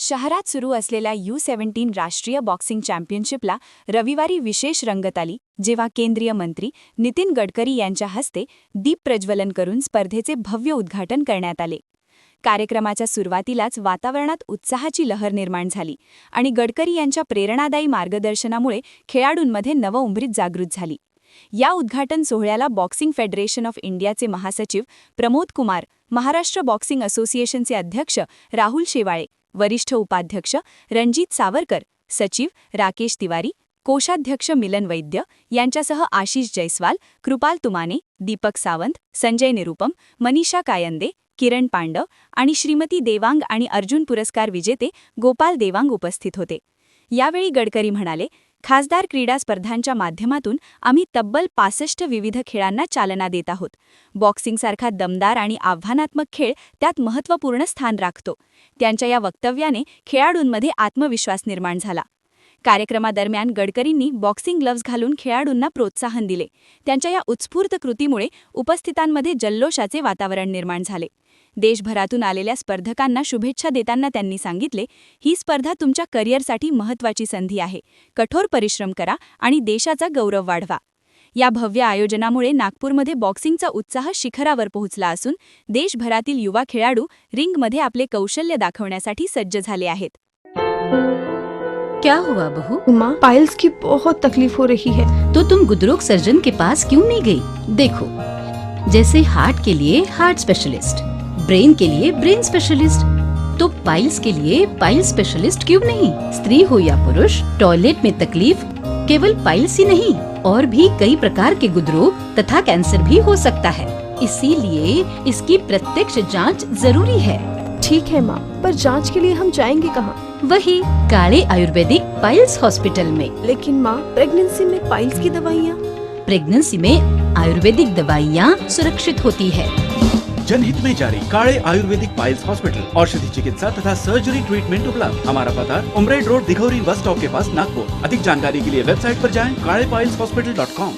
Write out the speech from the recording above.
शहरात सुरू असलेल्या U17 राष्ट्रीय बॉक्सिंग चॅम्पियनशिपला रविवारी विशेष रंगत आली, जेव्हा केंद्रीय मंत्री नितीन गडकरी यांच्या हस्ते दीप प्रज्वलन करून स्पर्धेचे भव्य उद्घाटन करण्यात आले. कार्यक्रमाच्या सुरुवातीलाच वातावरणात उत्साहाची लहर निर्माण झाली आणि गडकरी यांच्या प्रेरणादायी मार्गदर्शनामुळे खेळाडूंमध्ये नवउंबरीत जागृत झाली. या उद्घाटन सोहळ्याला बॉक्सिंग फेडरेशन ऑफ इंडियाचे महासचिव प्रमोद कुमार, महाराष्ट्र बॉक्सिंग असोसिएशनचे अध्यक्ष राहुल शेवाळे, वरिष्ठ उपाध्यक्ष रणजित सावरकर, सचिव राकेश तिवारी, कोषाध्यक्ष मिलन वैद्य यांच्यासह आशिष जयस्वाल, कृपाल तुमाने, दीपक सावंत, संजय निरुपम, मनीषा कायंदे, किरण पांडव आणि श्रीमती देवांग आणि अर्जुन पुरस्कार विजेते गोपाल देवांग उपस्थित होते. यावेळी गडकरी म्हणाले, खासदार क्रीडा स्पर्धांच्या माध्यमातून आम्ही तब्बल 65 विविध खेळांना चालना देत आहोत. बॉक्सिंगसारखा दमदार आणि आव्हानात्मक खेळ त्यात महत्त्वपूर्ण स्थान राखतो. त्यांच्या या वक्तव्याने खेळाडूंमध्ये आत्मविश्वास निर्माण झाला. कार्यक्रमादरम्यान गडकरींनी बॉक्सिंग ग्लव्ज घालून खेळाडूंना प्रोत्साहन दिले. त्यांच्या या उत्स्फूर्त कृतीमुळे उपस्थितांमध्ये जल्लोषाचे वातावरण निर्माण झाले. देशभरातून आलेल्या स्पर्धकांना शुभेच्छा देताना त्यांनी सांगितले, ही स्पर्धा तुमच्या करिअरसाठी महत्त्वाची संधी आहे. कठोर परिश्रम करा आणि देशाचा गौरव वाढवा. या भव्य आयोजनामुळे नागपूरमध्ये बॉक्सिंगचा उत्साह शिखरावर पोहोचला असून देशभरातील युवा खेळाडू रिंगमध्ये आपले कौशल्य दाखवण्यासाठी सज्ज झाले आहेत. क्या हुआ बहू? माँ, पाइल्स की बहुत तकलीफ हो रही है. तो तुम गुदरोग सर्जन के पास क्यों नहीं गई? देखो, जैसे हार्ट के लिए हार्ट स्पेशलिस्ट, ब्रेन के लिए ब्रेन स्पेशलिस्ट, तो पाइल्स के लिए पाइल स्पेशलिस्ट क्यों नहीं? स्त्री हो या पुरुष, टॉयलेट में तकलीफ केवल पाइल्स ही नहीं, और भी कई प्रकार के गुदरोग तथा कैंसर भी हो सकता है. इसीलिए इसकी प्रत्यक्ष जांच जरूरी है. ठीक है माँ, पर जांच के लिए हम जाएंगे कहाँ? वही काले आयुर्वेदिक पाइल्स हॉस्पिटल में. लेकिन माँ, प्रेगनेंसी में पाइल्स की दवाइयाँ. प्रेगनेंसी में आयुर्वेदिक दवाइयाँ सुरक्षित होती है. जनहित में जारी. काळे आयुर्वेदिक पाइल्स हॉस्पिटल, औषधि चिकित्सा तथा सर्जरी ट्रीटमेंट उपलब्ध. हमारा पता उमरेड रोड, दिघौरी बस स्टॉप के पास, नागपुर. अधिक जानकारी के लिए वेबसाइट पर जाएं kalepileshhospital.com.